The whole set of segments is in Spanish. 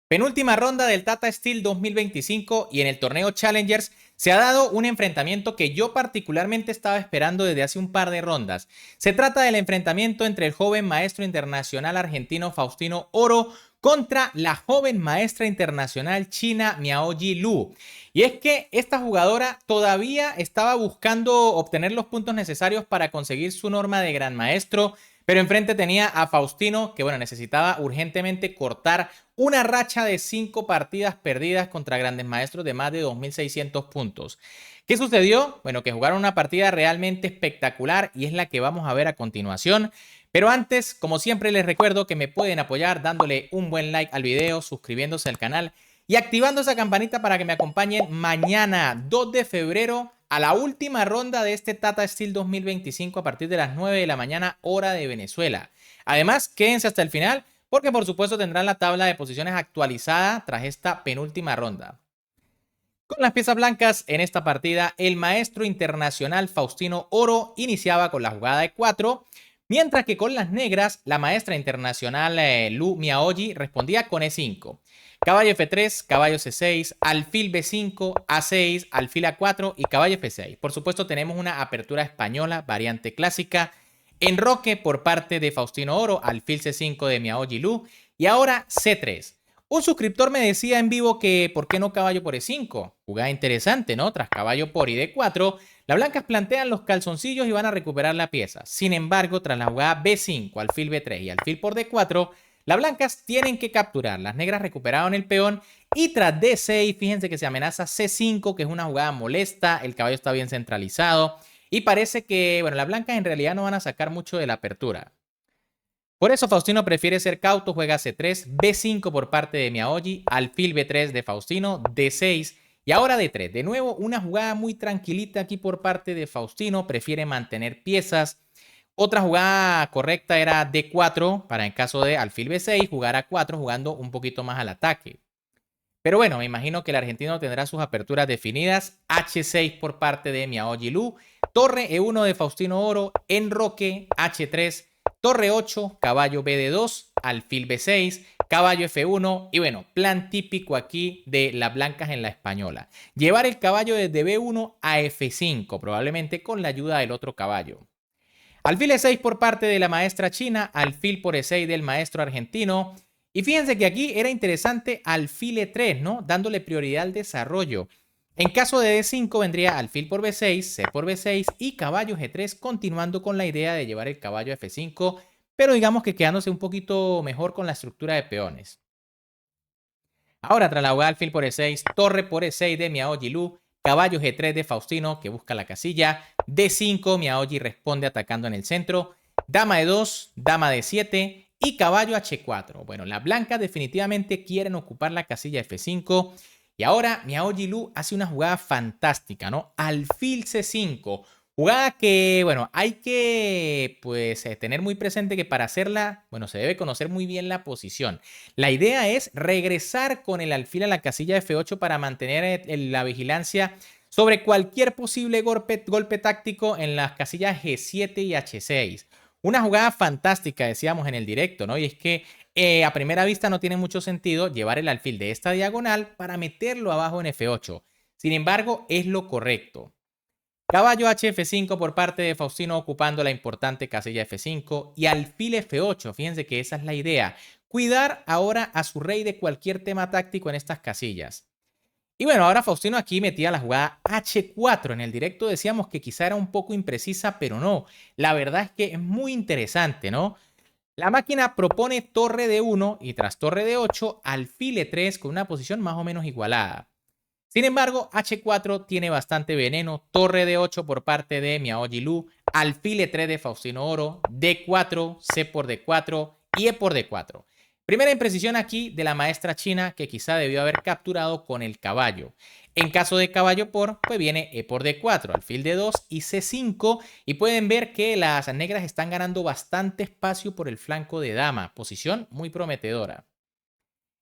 Penúltima ronda del Tata Steel 2025 y en el torneo Challengers se ha dado un enfrentamiento que yo particularmente estaba esperando desde hace un par de rondas. Se trata del enfrentamiento entre el joven maestro internacional argentino Faustino Oro contra la joven maestra internacional china Miaoyi Lu. Y es que esta jugadora todavía estaba buscando obtener los puntos necesarios para conseguir su norma de gran maestro, pero enfrente tenía a Faustino, que bueno, necesitaba urgentemente cortar una racha de 5 partidas perdidas contra grandes maestros de más de 2.600 puntos. ¿Qué sucedió? Bueno, que jugaron una partida realmente espectacular y es la que vamos a ver a continuación. Pero antes, como siempre, les recuerdo que me pueden apoyar dándole un buen like al video, suscribiéndose al canal y activando esa campanita para que me acompañen mañana, 2 de febrero, a la última ronda de este Tata Steel 2025 a partir de las 9 de la mañana, hora de Venezuela. Además, quédense hasta el final porque por supuesto tendrán la tabla de posiciones actualizada tras esta penúltima ronda. Con las piezas blancas en esta partida, el maestro internacional Faustino Oro iniciaba con la jugada de 4, mientras que con las negras, la maestra internacional Lu Miaoyi respondía con E5. Caballo F3, caballo C6, alfil B5, A6, alfil A4 y caballo F6. Por supuesto tenemos una apertura española, variante clásica, enroque por parte de Faustino Oro, alfil C5 de Miaoyi Lu y ahora C3. Un suscriptor me decía en vivo que ¿por qué no caballo por E5? Jugada interesante, ¿no? Tras caballo por ID4, las blancas plantean los calzoncillos y van a recuperar la pieza. Sin embargo, tras la jugada B5, alfil B3 y alfil por D4, las blancas tienen que capturar. Las negras recuperaron el peón y tras D6, fíjense que se amenaza C5, que es una jugada molesta, el caballo está bien centralizado y parece que, bueno, las blancas en realidad no van a sacar mucho de la apertura. Por eso Faustino prefiere ser cauto, juega C3, B5 por parte de Miaoyi, alfil B3 de Faustino, D6 y ahora D3. De nuevo, una jugada muy tranquilita aquí por parte de Faustino, prefiere mantener piezas. Otra jugada correcta era D4 para en caso de alfil B6, jugar A4 jugando un poquito más al ataque. Pero bueno, me imagino que el argentino tendrá sus aperturas definidas. H6 por parte de Miaoyi Lu, torre E1 de Faustino Oro, enroque H3, torre 8, caballo BD2, alfil B6, caballo F1 y bueno, plan típico aquí de las blancas en la española. Llevar el caballo desde B1 a F5, probablemente con la ayuda del otro caballo. Alfil E6 por parte de la maestra china, alfil por E6 del maestro argentino. Y fíjense que aquí era interesante alfil E3, ¿no? Dándole prioridad al desarrollo. En caso de D5 vendría alfil por B6, C por B6 y caballo G3, continuando con la idea de llevar el caballo a F5, pero digamos que quedándose un poquito mejor con la estructura de peones. Ahora, tras la jugada alfil por E6, torre por E6 de Miaoyi Lu, caballo G3 de Faustino, que busca la casilla, D5, Miaoyi responde atacando en el centro, dama E2, dama D7 y caballo H4. Bueno, las blancas definitivamente quieren ocupar la casilla F5 y ahora Miaoyi Lu hace una jugada fantástica, ¿no? Alfil C5, jugada que, bueno, hay que pues tener muy presente que para hacerla, bueno, se debe conocer muy bien la posición. La idea es regresar con el alfil a la casilla F8 para mantener la vigilancia sobre cualquier posible golpe táctico en las casillas G7 y H6. Una jugada fantástica, decíamos en el directo, ¿no? Y es que a primera vista no tiene mucho sentido llevar el alfil de esta diagonal para meterlo abajo en F8. Sin embargo, es lo correcto. Caballo HF5 por parte de Faustino ocupando la importante casilla F5 y alfil F8. Fíjense que esa es la idea. Cuidar ahora a su rey de cualquier tema táctico en estas casillas. Y bueno, ahora Faustino aquí metía la jugada H4. En el directo decíamos que quizá era un poco imprecisa, pero no. La verdad es que es muy interesante, ¿no? La máquina propone torre de 1 y tras torre de 8, alfil E3 con una posición más o menos igualada. Sin embargo, H4 tiene bastante veneno, torre de 8 por parte de Miaoyi Lu, alfil E3 de Faustino Oro, D4, C por D4 y E por D4. Primera imprecisión aquí de la maestra china que quizá debió haber capturado con el caballo. En caso de caballo por, pues viene E por D4, alfil D2 y C5 y pueden ver que las negras están ganando bastante espacio por el flanco de dama, posición muy prometedora.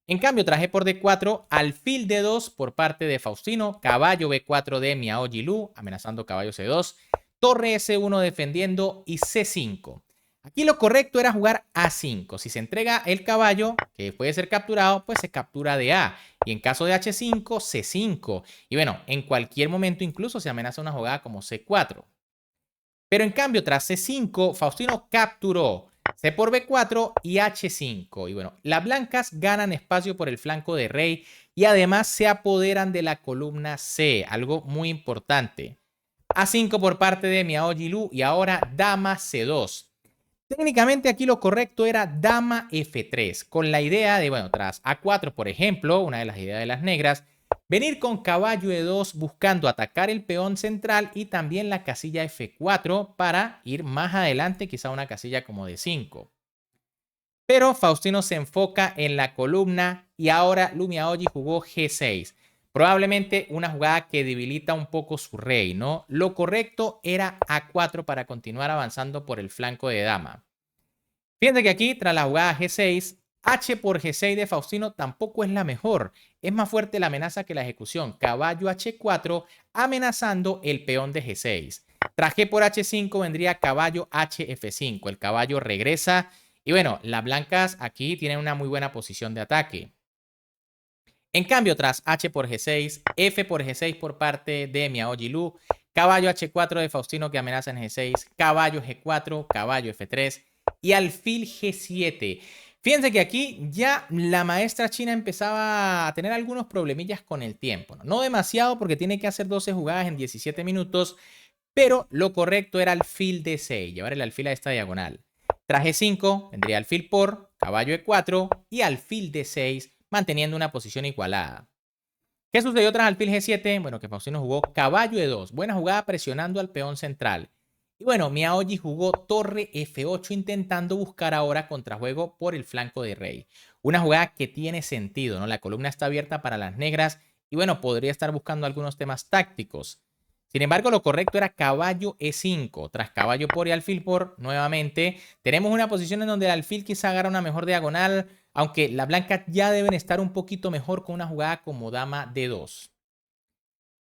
En cambio, traje por D4, alfil D2 por parte de Faustino, caballo B4 de Miaoyi Lu, amenazando caballo C2, torre S1 defendiendo y C5. Aquí lo correcto era jugar A5. Si se entrega el caballo, que puede ser capturado, pues se captura de A. Y en caso de H5, C5. Y bueno, en cualquier momento incluso se amenaza una jugada como C4. Pero en cambio, tras C5, Faustino capturó C por B4 y H5. Y bueno, las blancas ganan espacio por el flanco de rey y además se apoderan de la columna C, algo muy importante. A5 por parte de Miaoji Lu y ahora dama C2. Técnicamente aquí lo correcto era dama F3, con la idea de, bueno, tras A4, por ejemplo, una de las ideas de las negras, venir con caballo E2 buscando atacar el peón central y también la casilla F4 para ir más adelante, quizá una casilla como de 5. Pero Faustino se enfoca en la columna y ahora Lu Miaoji jugó G6. Probablemente una jugada que debilita un poco su rey, ¿no? Lo correcto era A4 para continuar avanzando por el flanco de dama. Fíjense que aquí, tras la jugada G6, H por G6 de Faustino tampoco es la mejor. Es más fuerte la amenaza que la ejecución. Caballo H4 amenazando el peón de G6. Tras G por H5 vendría caballo HF5. El caballo regresa. Y bueno, las blancas aquí tienen una muy buena posición de ataque. En cambio, tras H por G6, F por G6 por parte de Miaoji Lu, caballo H4 de Faustino que amenaza en G6, caballo G4, caballo F3 y alfil G7. Fíjense que aquí ya la maestra china empezaba a tener algunos problemillas con el tiempo. No demasiado porque tiene que hacer 12 jugadas en 17 minutos, pero lo correcto era alfil D6, llevar el alfil a esta diagonal. Tras G5 vendría alfil por, caballo E4 y alfil D6, manteniendo una posición igualada. ¿Qué sucedió tras alfil G7? Bueno, que Faustino jugó caballo E2, buena jugada presionando al peón central. Y bueno, Miaoji jugó torre F8 intentando buscar ahora contrajuego por el flanco de rey. Una jugada que tiene sentido, ¿no? La columna está abierta para las negras y bueno, podría estar buscando algunos temas tácticos. Sin embargo, lo correcto era caballo E5. Tras caballo por y alfil por, nuevamente, tenemos una posición en donde el alfil quizá agarra una mejor diagonal, aunque las blancas ya deben estar un poquito mejor con una jugada como dama D2.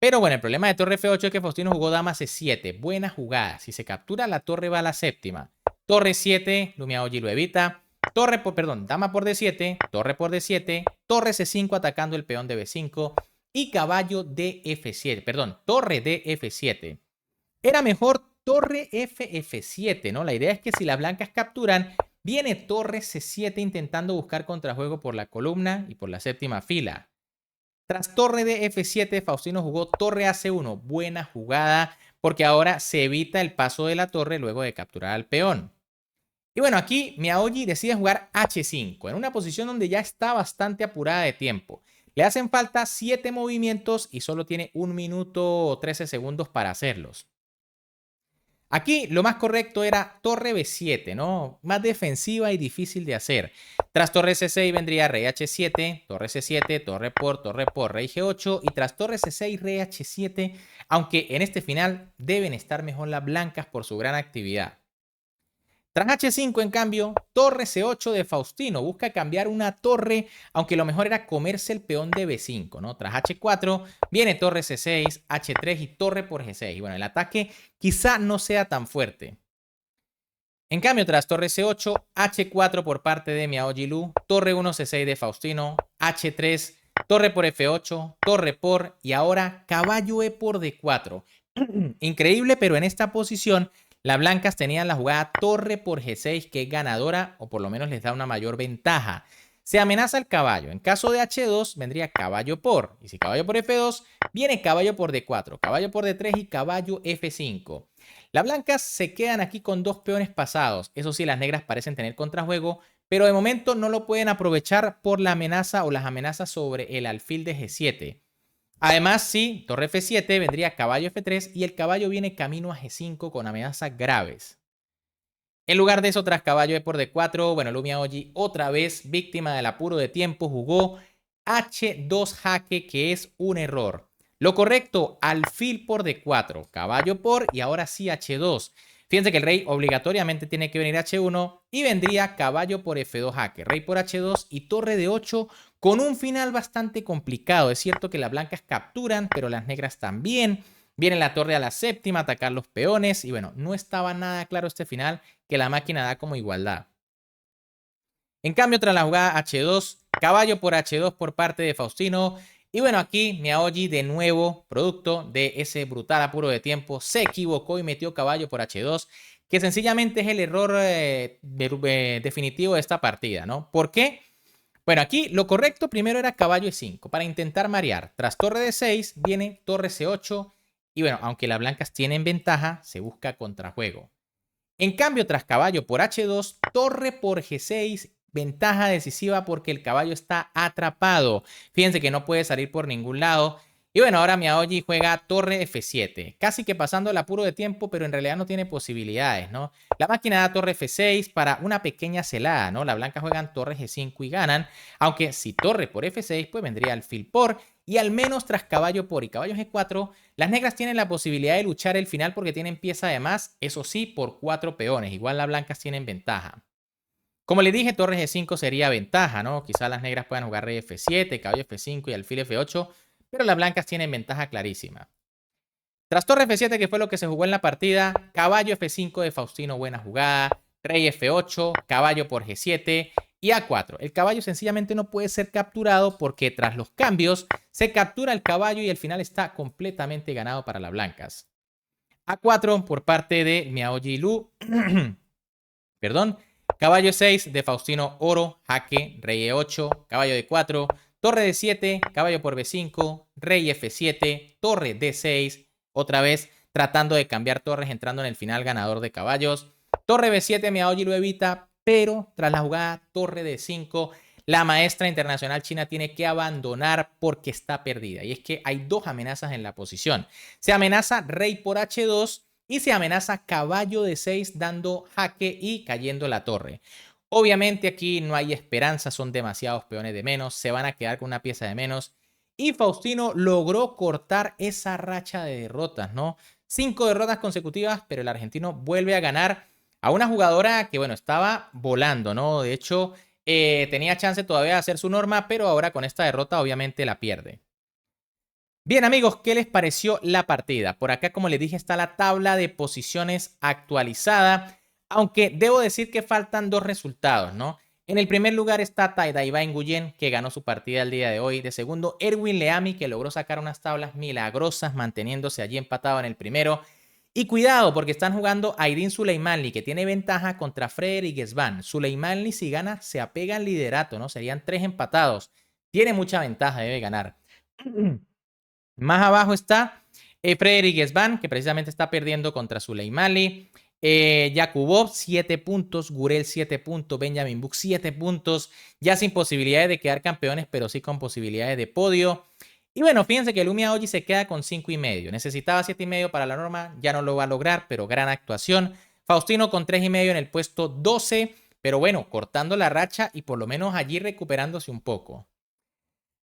Pero bueno, el problema de torre F8 es que Faustino jugó dama C7. Buena jugada. Si se captura, la torre va a la séptima. Torre 7, Lu Miaoji lo evita. Dama por D7, torre por D7, torre C5 atacando el peón de B5 y caballo de F7, torre de F7. Era mejor torre F7, ¿no? La idea es que si las blancas capturan, viene torre C7 intentando buscar contrajuego por la columna y por la séptima fila. Tras torre de F7, Faustino jugó torre a C1. Buena jugada, porque ahora se evita el paso de la torre luego de capturar al peón. Y bueno, aquí Miaoji decide jugar H5, en una posición donde ya está bastante apurada de tiempo. Le hacen falta 7 movimientos y solo tiene 1 minuto o 13 segundos para hacerlos. Aquí lo más correcto era torre B7, ¿no? Más defensiva y difícil de hacer. Tras torre C6 vendría rey H7, torre C7, torre por, rey G8 y tras torre C6, rey H7, aunque en este final deben estar mejor las blancas por su gran actividad. Tras H5, en cambio, torre C8 de Faustino. Busca cambiar una torre, aunque lo mejor era comerse el peón de B5, ¿no? Tras H4, viene torre C6, H3 y torre por G6. Y bueno, el ataque quizá no sea tan fuerte. En cambio, tras torre C8, H4 por parte de Miaoji Lu, torre 1 C6 de Faustino, H3, torre por F8, torre por y ahora caballo E por D4. Increíble, pero en esta posición las blancas tenían la jugada torre por G6 que es ganadora o por lo menos les da una mayor ventaja. Se amenaza el caballo. En caso de H2 vendría caballo por. Y si caballo por F2, viene caballo por D4, caballo por D3 y caballo F5. Las blancas se quedan aquí con 2 peones pasados. Eso sí, las negras parecen tener contrajuego, pero de momento no lo pueden aprovechar por la amenaza o las amenazas sobre el alfil de G7. Además, sí, torre F7 vendría caballo F3 y el caballo viene camino a G5 con amenazas graves. En lugar de eso, tras caballo E por D4, bueno, Lu Miaoji otra vez, víctima del apuro de tiempo, jugó H2 jaque, que es un error. Lo correcto, alfil por D4, caballo por y ahora sí H2. Fíjense que el rey obligatoriamente tiene que venir H1 y vendría caballo por F2 jaque, rey por H2 y torre de 8 con un final bastante complicado. Es cierto que las blancas capturan, pero las negras también. Viene la torre a la séptima, atacar los peones. Y bueno, no estaba nada claro este final que la máquina da como igualdad. En cambio, tras la jugada H2, caballo por H2 por parte de Faustino. Y bueno, aquí Miaoji de nuevo, producto de ese brutal apuro de tiempo, se equivocó y metió caballo por H2, que sencillamente es el error definitivo de esta partida, ¿no? ¿Por qué? Bueno, aquí lo correcto primero era caballo E5 para intentar marear. Tras torre D6 viene torre C8 y bueno, aunque las blancas tienen ventaja, se busca contrajuego. En cambio, tras caballo por H2, torre por G6, ventaja decisiva porque el caballo está atrapado. Fíjense que no puede salir por ningún lado. Y bueno, ahora Miaoji juega torre F7, casi que pasando el apuro de tiempo, pero en realidad no tiene posibilidades, ¿no? La máquina da torre F6 para una pequeña celada, ¿no? Las blancas juegan torre G5 y ganan, aunque si torre por F6, pues vendría alfil por, y al menos tras caballo por y caballo G4, las negras tienen la posibilidad de luchar el final porque tienen pieza de más, eso sí, por 4 peones. Igual las blancas tienen ventaja. Como les dije, torre G5 sería ventaja, ¿no? Quizás las negras puedan jugar rey F7, caballo F5 y alfil F8, pero las blancas tienen ventaja clarísima. Tras torre F7, que fue lo que se jugó en la partida, caballo F5 de Faustino, buena jugada, rey F8, caballo por G7 y A4. El caballo sencillamente no puede ser capturado porque tras los cambios se captura el caballo y el final está completamente ganado para las blancas. A4 por parte de Miaoji Lu. Perdón. Caballo 6 de Faustino Oro, jaque, rey E8, caballo D4, torre D7, caballo por B5, rey F7, torre D6, otra vez tratando de cambiar torres entrando en el final ganador de caballos. Torre B7, Miaoji lo evita, pero tras la jugada torre D5, la maestra internacional china tiene que abandonar porque está perdida. Y es que hay dos amenazas en la posición. Se amenaza rey por H2 y se amenaza caballo de 6 dando jaque y cayendo la torre. Obviamente aquí no hay esperanza, son demasiados peones de menos, se van a quedar con una pieza de menos. Y Faustino logró cortar esa racha de derrotas, ¿no? 5 derrotas consecutivas, pero el argentino vuelve a ganar a una jugadora que, bueno, estaba volando, ¿no? De hecho, tenía chance todavía de hacer su norma, pero ahora con esta derrota obviamente la pierde. Bien amigos, ¿qué les pareció la partida? Por acá, como les dije, está la tabla de posiciones actualizada, aunque debo decir que faltan dos resultados, ¿no? En el primer lugar está Taidaiba Nguyen, que ganó su partida el día de hoy. De segundo, Erwin Leami, que logró sacar unas tablas milagrosas, manteniéndose allí empatado en el primero. Y cuidado, porque están jugando Ayrin Suleimanli, que tiene ventaja contra Frederick Svan. Suleimanli, si gana, se apega al liderato, ¿no? Serían 3 empatados. Tiene mucha ventaja, debe ganar. Más abajo está Frederick Svan, que precisamente está perdiendo contra Suleimani. Yakubov, 7 puntos. Gurel, 7 puntos. Benjamin Buk, 7 puntos. Ya sin posibilidades de quedar campeones, pero sí con posibilidades de podio. Y bueno, fíjense que Lumia Oji se queda con 5,5. Necesitaba 7,5 para la norma. Ya no lo va a lograr, pero gran actuación. Faustino con 3,5 en el puesto 12. Pero bueno, cortando la racha y por lo menos allí recuperándose un poco.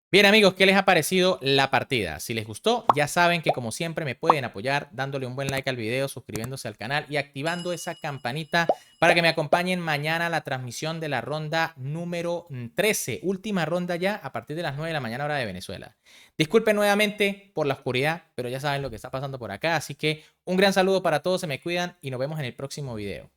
Bien amigos, ¿qué les ha parecido la partida? Si les gustó, ya saben que como siempre me pueden apoyar dándole un buen like al video, suscribiéndose al canal y activando esa campanita para que me acompañen mañana a la transmisión de la ronda número 13, última ronda ya a partir de las 9 de la mañana hora de Venezuela. Disculpen nuevamente por la oscuridad, pero ya saben lo que está pasando por acá, así que un gran saludo para todos, se me cuidan y nos vemos en el próximo video.